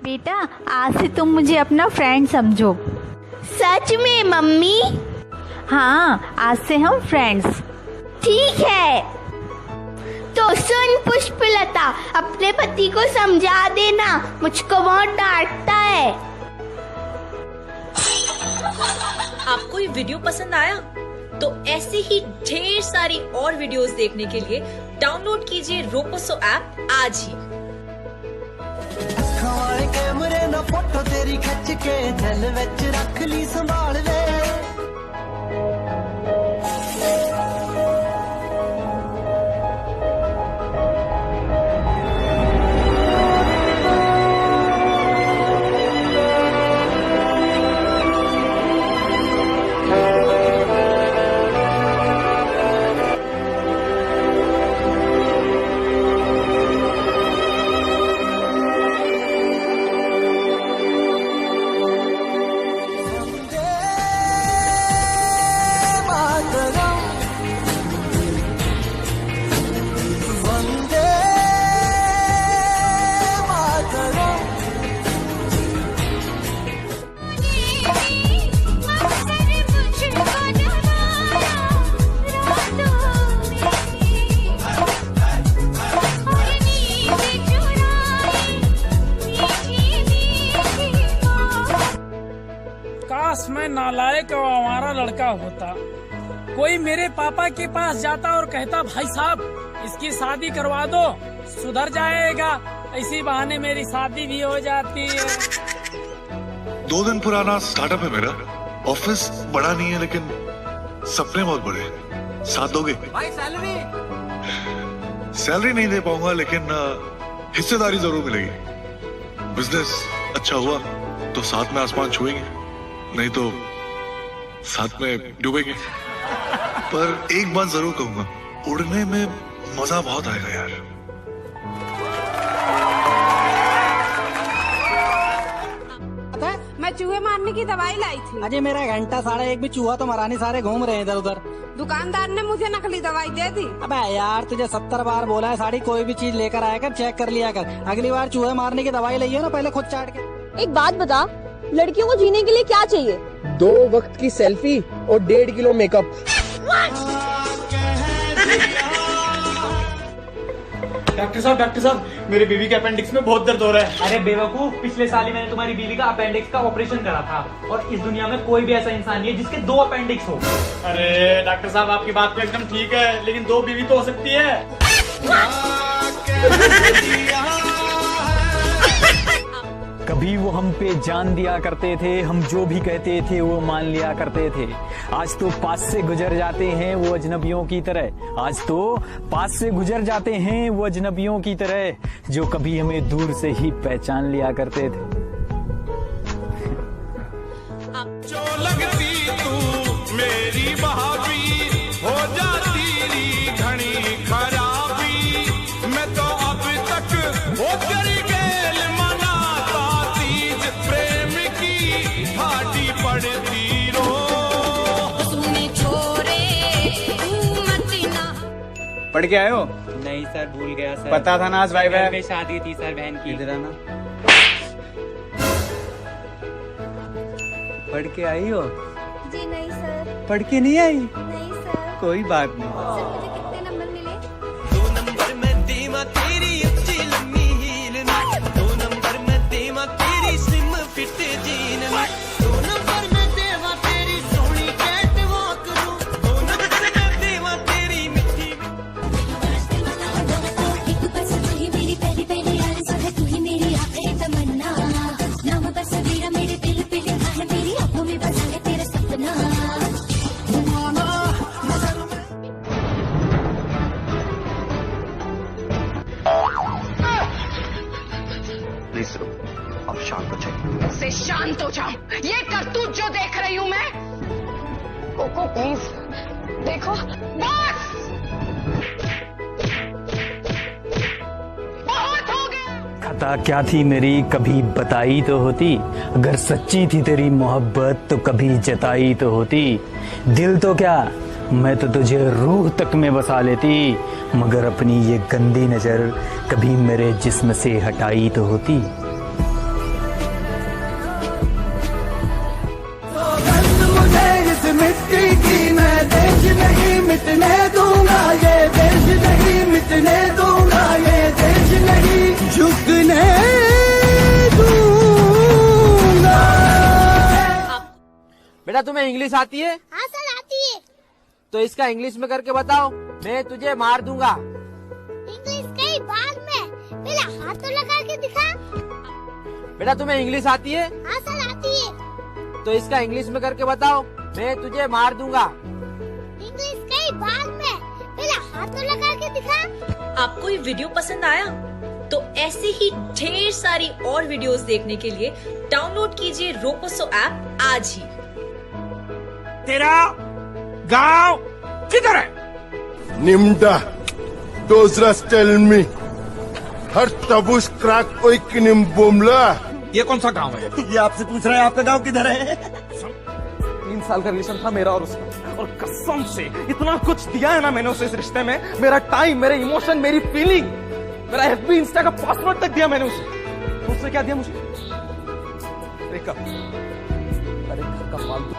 बेटा आज से तुम मुझे अपना फ्रेंड समझो। सच में मम्मी? हाँ, आज से हम फ्रेंड्स। ठीक है। तो सुन पुष्पलता, अपने पति को समझा देना, मुझको बहुत डांटता है। आपको ये वीडियो पसंद आया तो ऐसी ही ढेर सारी और वीडियोस देखने के लिए डाउनलोड कीजिए रोपोसो ऐप आज ही। कैमरे ना फोटो तेरी खिंच के दिल विच रख ली संभाल ले। काश मैं नालायक और आवारा लड़का होता, कोई मेरे पापा के पास जाता और कहता भाई साहब इसकी शादी करवा दो, सुधर जाएगा। इसी बहाने मेरी शादी भी हो जाती है। 2 दिन पुराना स्टार्टअप है मेरा। ऑफिस बड़ा नहीं है लेकिन सपने बहुत बड़े हैं। साथ दोगे? भाई सैलरी नहीं दे पाऊंगा लेकिन हिस्सेदारी जरूर मिलेगी। बिजनेस अच्छा हुआ तो साथ में आसमान छुएंगे, नहीं तो साथ में डूबेंगे। पर एक बात जरूर कहूंगा, उड़ने में मजा बहुत आएगा यार। मैं चूहे मारने की दवाई लाई थी। अजय मेरा घंटा 1:30 भी चूहा तो मरानी सारे घूम रहे हैं इधर उधर। दुकानदार ने मुझे नकली दवाई दे दी। अबे यार तुझे 70 बार बोला है साड़ी कोई भी चीज लेकर आया कर चेक कर लिया कर। अगली बार चूहे मारने की दवाई लियो ना पहले खुद चाट के। एक बात बता, लड़कियों को जीने के लिए क्या चाहिए? 2 वक्त की सेल्फी और 1.5 किलो मेकअप। डॉक्टर साहब मेरी बीवी के अपेंडिक्स में बहुत दर्द हो रहा है। अरे बेवकूफ, पिछले साल ही मैंने तुम्हारी बीवी का अपेंडिक्स का ऑपरेशन करा था और इस दुनिया में कोई भी ऐसा इंसान नहीं है जिसके 2 अपेंडिक्स हो। अरे डॉक्टर साहब आपकी बात तो एकदम ठीक है, लेकिन 2 बीवी तो हो सकती है। कभी वो हम पे जान दिया करते थे, हम जो भी कहते थे वो मान लिया करते थे। आज तो पास से गुजर जाते हैं वो अजनबियों की तरह। आज तो पास से गुजर जाते हैं वो अजनबियों की तरह, जो कभी हमें दूर से ही पहचान लिया करते थे। जो लगती तू मेरी भाभी हो जाती घनी खराबी, मैं तो अब तक वो तेरी गेल मनाता तीज प्रेम की हाडी पड़ती रो। तूने छोरे पढ़ के आए हो? नहीं सर, भूल गया सर। पता था ना आज भाई घर में शादी थी सर बहन की। इधर आना। पढ़ के आई हो? जी नहीं सर। पढ़ के नहीं आई? नहीं सर। कोई बात नहीं। सर मुझे कितने नंबर मिले? 2 नंबर में देवा तेरी अच्छी लम्बी हील ना, 2 नंबर में देवा तेरी स्लिम फिट जीन ना, 2 नंबर में देवा तेरी सोहनी कैट वॉक रू, 2 नंबर में देवा तेरी मिठी। एक बस तू ही मेरी पहली पहली आरज़ू है, तू ही मेरी आखिरी तमन्ना। नाम बस मेरा मेरे दिल पे लिखा है, मेरी आंखों में बसा है तेरा सपना। प्लीज अब शांत हो जाइए। से शांत हो जाओ। ये करतूत जो देख रही हूँ मैं। कोको प्लीज देखो। बस बहुत हो गया। खता क्या थी मेरी कभी बताई तो होती, अगर सच्ची थी तेरी मोहब्बत तो कभी जताई तो होती। दिल तो क्या मैं तो तुझे रूह तक में बसा लेती, मगर अपनी ये गंदी नजर कभी मेरे जिस्म से हटाई तो होती। मुझे इस मिट्टी की, मैं देश नहीं मिटने दूंगा, ये देश नहीं मिटने दूंगा, ये देश नहीं झुकने दूंगा। बेटा तुम्हें इंग्लिश आती है? हाँ सर आती है। तो इसका इंग्लिश में करके बताओ, मैं तुझे मार दूंगा। इंग्लिश कई भाग में, पहले हाथ तो लगा के दिखा। बेटा तुम्हें इंग्लिश आती है? हाँ सर आती है। तो इसका इंग्लिश में करके बताओ, मैं तुझे मार दूंगा। इंग्लिश कई भाग में, पहले हाथ तो लगा के दिखा। आपको ये वीडियो पसंद आया तो ऐसे ही ढेर सारी और वीडियोस देखने के लिए डाउनलोड कीजिए रोपोसो ऐप आज ही। तेरा गांव किधर है? Nimda, Dozras tell me, हर तबुस क्रैक कोई किनिम बोमला। ये कौन सा गांव है? ये आपसे पूछ रहा है आपका गांव किधर है? 3 साल का रिलेशन था मेरा और उसका, और कसम से इतना कुछ दिया है ना मैंने उसे इस रिश्ते में, मेरा टाइम, मेरे इमोशन, मेरी फीलिंग, मेरा FB इंस्टा का पासवर्ड तक दिया मैंने उसे। उसने क्या दिया मुझे? ब्रेकअप। अरे घर का फालतू।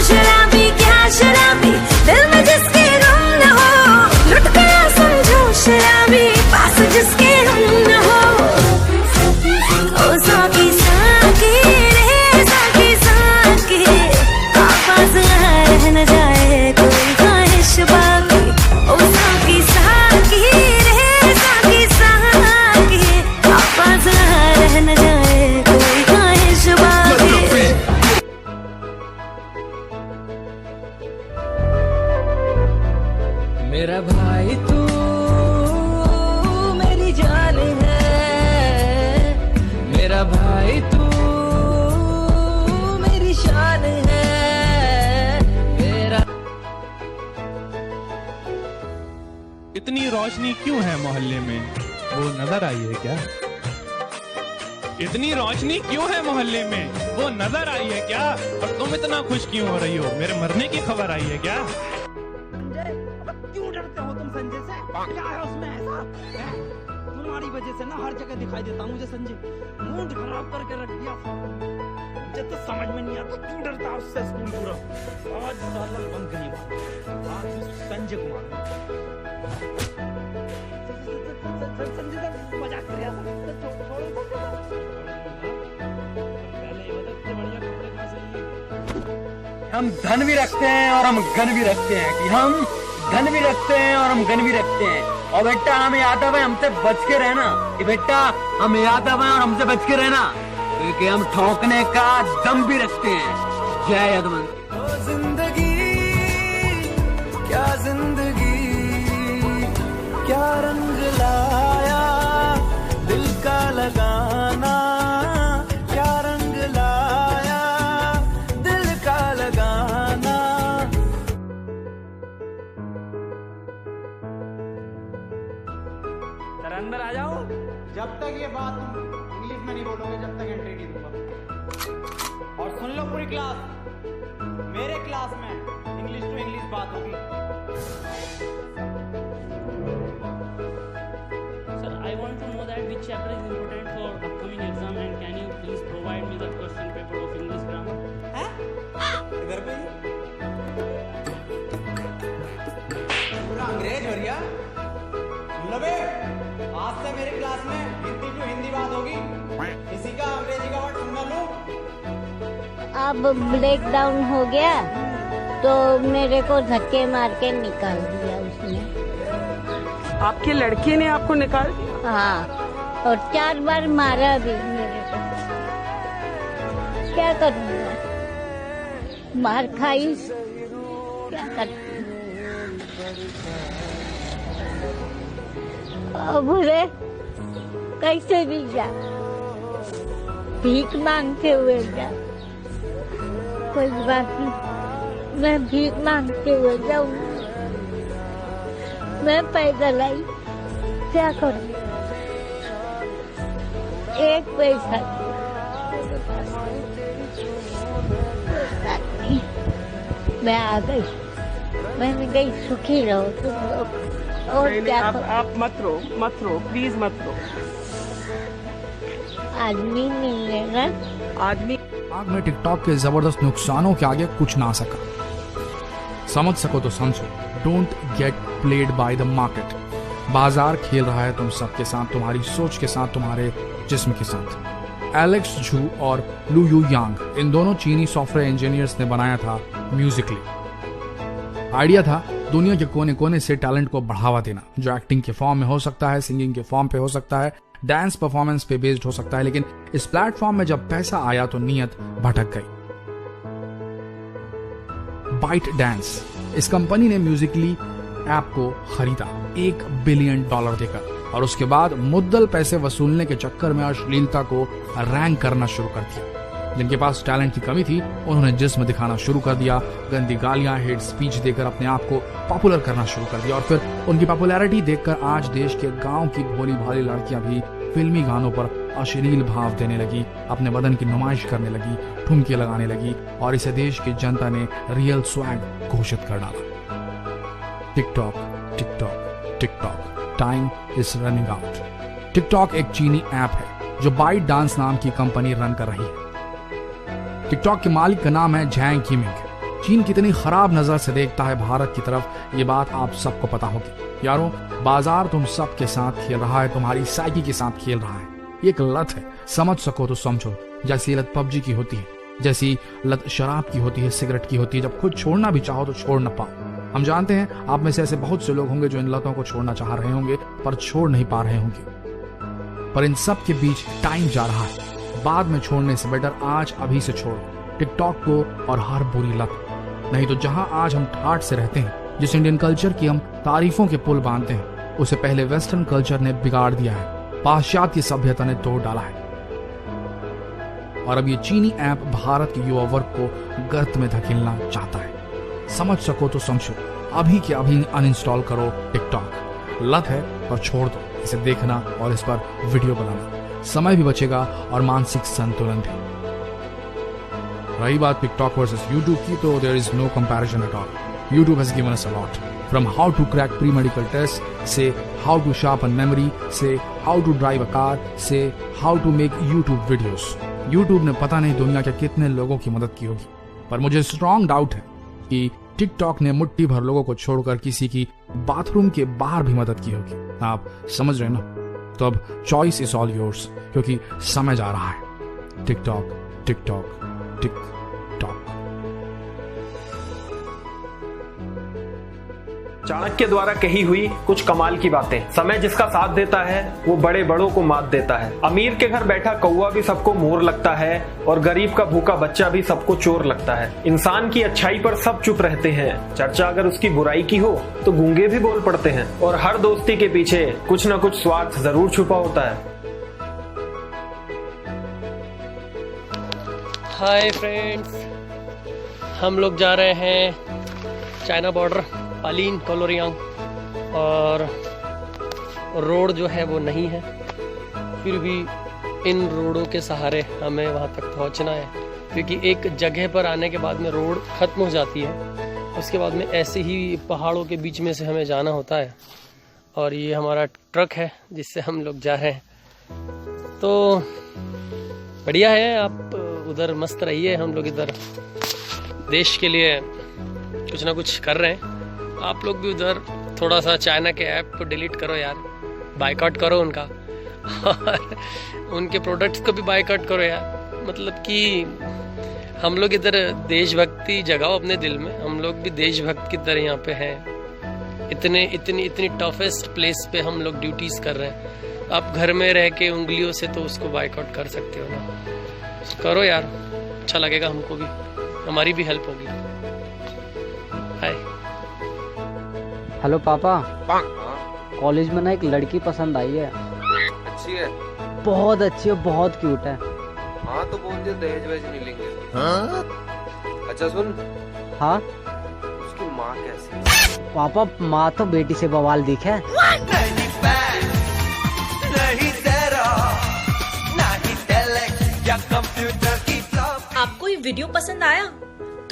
शराबी क्या शराबी, दिल में जिसके गम न हो, लुट गया समझो शराबी, पास जिसके हम न हो। ओ साकी साकी रे साकी साकी, पास रह न जाए कोई ख्वाहिश बाकी। ओ साकी साकी रे साकी साकी, पास रह न जाए कोई ख्वाहिश बाकी। मेरा भाई तू मेरी जान है, मेरा भाई तू मेरी शान है, मेरा। इतनी रोशनी क्यों है मोहल्ले में, वो नजर आई है क्या? इतनी रोशनी क्यों है मोहल्ले में, वो नजर आई है क्या? और तुम इतना खुश क्यों हो रही हो, मेरे मरने की खबर आई है क्या? क्यों डरते हो तुम संजय से? क्या है उसमें ऐसा? तुम्हारी वजह से ना हर जगह दिखाई देता मुझे संजय। मूड खराब करके रख दिया। मुझे तो समझ में नहीं आता क्यों डरता उससे स्कूल पूरा। आज साला बंक नहीं मारा, आज संजय को मारूंगा। संजय का मजाक कर रहा था। हम धन भी रखते हैं और हम गन भी रखते हैं, कि हम धन भी रखते हैं और हम गन भी रखते हैं। और बेटा हमें यादव है, हमसे बच के रहना। कि बेटा हम यादव हैं और हमसे बच के रहना, क्योंकि हम ठोकने का दम भी रखते हैं। जय यादव। जिंदगी क्या जिंदगी, क्या रंग लाया दिल का लगाना, क्या रंग लाया दिल का लगाना। सर अंदर आ जाओ। जब तक ये बात इंग्लिश में नहीं बोलोगे जब तक एंट्री नहीं दूंगा। और सुन लो पूरी क्लास, मेरे क्लास में इंग्लिश टू इंग्लिश बात होगी। Sir, I want to know that which chapter is important for upcoming exam and can you please provide me the question paper of English grammar? इधर पे पूरा अंग्रेज हो गया। सुन लो बे, आज से मेरी क्लास में हिंदी टू हिंदी बात होगी। किसी का अंग्रेजी का वर्ड सुन लूं। अब ब्रेक डाउन हो गया तो मेरे को धक्के मार के निकाल दिया उसने। आपके लड़के ने आपको निकाल दिया? हाँ, और 4 बार मारा भी मेरे को। क्या करूँगा, मार खाई, क्या करती। अब रे कैसे भी जा, भीख मांगते हुए जा। कोई बात नहीं, मैं भीख मांगते हुए जाऊंगी। मैं पैदल आई, क्या करूं, 1 पैसा मैं आ गई। मैंने कही सुखी रहो तुम लोग। और क्या आप मत रो प्लीज मत रो। आदमी मिल लेना। आदमी आग में टिकटॉक के जबरदस्त नुकसानों के आगे कुछ ना सका। समझ सको तो समझो। Don't get played by the market. बाजार खेल रहा है तुम सबके साथ, तुम्हारी सोच के साथ, तुम्हारे जिस्म के साथ। एलेक्स झू और लू यू यांग, इन दोनों चीनी सॉफ्टवेयर इंजीनियर्स ने बनाया था म्यूजिकली। आइडिया था दुनिया के कोने कोने से टैलेंट को बढ़ावा देना, जो एक्टिंग के फॉर्म में हो सकता है, सिंगिंग के फॉर्म पे हो सकता है, डांस परफॉर्मेंस पे बेस्ड हो सकता है। लेकिन इस प्लेटफॉर्म में जब पैसा आया तो नीयत भटक गई। बाइट डांस, इस कंपनी ने म्यूजिकली ऐप को खरीदा $1 बिलियन देकर, और उसके बाद मुद्दल पैसे वसूलने के चक्कर में अश्लीलता को रैंक करना शुरू कर दिया। जिनके पास टैलेंट की कमी थी उन्होंने जिस्म दिखाना शुरू कर दिया, गंदी गालियां, हेट स्पीच देकर अपने आप को पॉपुलर करना शुरू कर दिया। और फिर उनकी पॉपुलैरिटी देखकर आज देश के गांव की भोली भाली लड़कियां भी फिल्मी गानों पर अश्लील भाव देने लगी, अपने बदन की नुमाइश करने लगी, ठुमके लगाने लगी, और इसे देश की जनता ने रियल स्वैग घोषित कर डाला। TikTok TikTok TikTok, time is running out. TikTok एक चीनी ऐप है जो बाइट डांस नाम की कंपनी रन कर रही है। टिकटॉक के मालिक का नाम है झैंग किमिंग। चीन कितनी खराब नजर से देखता है भारत की तरफ, ये बात आप सबको पता होगी। यारों, बाजार तुम सबके साथ खेल रहा है, तुम्हारी साइकी के साथ खेल रहा है। ये एक लत है, समझ सको तो समझो। जैसी लत पबजी की होती है, जैसी लत शराब की होती है, सिगरेट की होती है, जब खुद छोड़ना भी चाहो तो छोड़ न पाओ। हम जानते हैं आप में से ऐसे बहुत से लोग होंगे जो इन लतों को छोड़ना चाह रहे होंगे पर छोड़ नहीं पा रहे होंगे। पर इन सब के बीच टाइम जा रहा है। बाद में छोड़ने से बेटर आज अभी से छोड़ो टिकटॉक को और हर बुरी लत। नहीं तो जहां आज हम ठाठ से रहते हैं, जिस इंडियन कल्चर की हम तारीफों के पुल बांधते हैं, उसे पहले वेस्टर्न कल्चर ने बिगाड़ दिया है, पाश्चात्य सभ्यता ने तोड़ डाला है। और अब ये चीनी ऐप भारत के युवा वर्ग को गर्त में धकेलना चाहता है। समझ सको तो समझो, अभी के अभी अनइंस्टॉल करो टिकटॉक। लत है और छोड़ दो इसे देखना और इस पर वीडियो बनाना। समय भी बचेगा और मानसिक संतुलन भी। रही बात टिकटॉक वर्सेस यूट्यूब की, तो there is no comparison at all. YouTube has given us a lot, from how to crack pre medical test से हाउ टू शार्पन मेमोरी से how to drive a car से how to make YouTube videos. YouTube ने पता नहीं दुनिया के कितने लोगों की मदद की होगी, पर मुझे स्ट्रॉन्ग डाउट है कि टिकटॉक ने मुट्ठी भर लोगों को छोड़कर किसी की बाथरूम के बाहर भी मदद की होगी। आप समझ रहे ना? तो अब चॉइस इज ऑल योर्स, क्योंकि समय जा रहा है। TikTok TikTok TikTok. चाणक्य द्वारा कही हुई कुछ कमाल की बातें। समय जिसका साथ देता है वो बड़े बड़ों को मात देता है। अमीर के घर बैठा कौवा भी सबको मोर लगता है और गरीब का भूखा बच्चा भी सबको चोर लगता है। इंसान की अच्छाई पर सब चुप रहते हैं, चर्चा अगर उसकी बुराई की हो तो गूंगे भी बोल पड़ते हैं। और हर दोस्ती के पीछे कुछ न कुछ स्वार्थ जरूर छुपा होता है। हाय फ्रेंड्स, हम लोग जा रहे हैं चाइना बॉर्डर, पालीन, कोलोरियांग, और रोड जो है वो नहीं है, फिर भी इन रोडों के सहारे हमें वहाँ तक पहुँचना है, क्योंकि एक जगह पर आने के बाद में रोड ख़त्म हो जाती है, उसके बाद में ऐसे ही पहाड़ों के बीच में से हमें जाना होता है। और ये हमारा ट्रक है जिससे हम लोग जा रहे हैं। तो बढ़िया है, आप उधर मस्त रहिए, हम लोग इधर देश के लिए कुछ ना कुछ कर रहे हैं। आप लोग भी उधर थोड़ा सा चाइना के ऐप को डिलीट करो यार, बायकॉट करो उनका, और उनके प्रोडक्ट्स को भी बायकॉट करो यार। मतलब कि हम लोग इधर देशभक्ति जगाओ अपने दिल में, हम लोग भी देशभक्त की तरह यहाँ पे हैं। इतनी टफेस्ट प्लेस पे हम लोग ड्यूटीज कर रहे हैं। आप घर में रह के उंगलियों से तो उसको बायकॉट कर सकते हो ना, करो यार, अच्छा लगेगा हमको भी, हमारी भी हेल्प होगी। हाय। हेलो पापा, कॉलेज में ना एक लड़की पसंद आई है। अच्छी है? बहुत अच्छी है, बहुत क्यूट है। हाँ तो बोल दे, दहेज वहेज नहीं लेंगे। हाँ? अच्छा सुन। हाँ? उसकी माँ कैसी है? पापा, माँ तो बेटी से बवाल दिख है। आपको ये वीडियो पसंद आया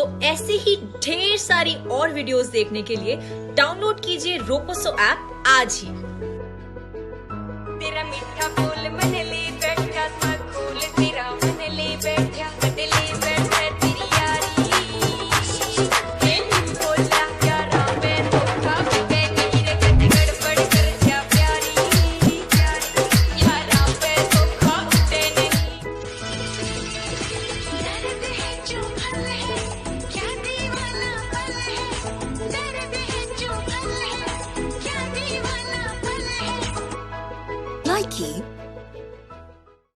तो ऐसे ही ढेर सारी और वीडियोस देखने के लिए डाउनलोड कीजिए रोपोसो ऐप आज ही। तेरा मीठा बोल मन ले बैठ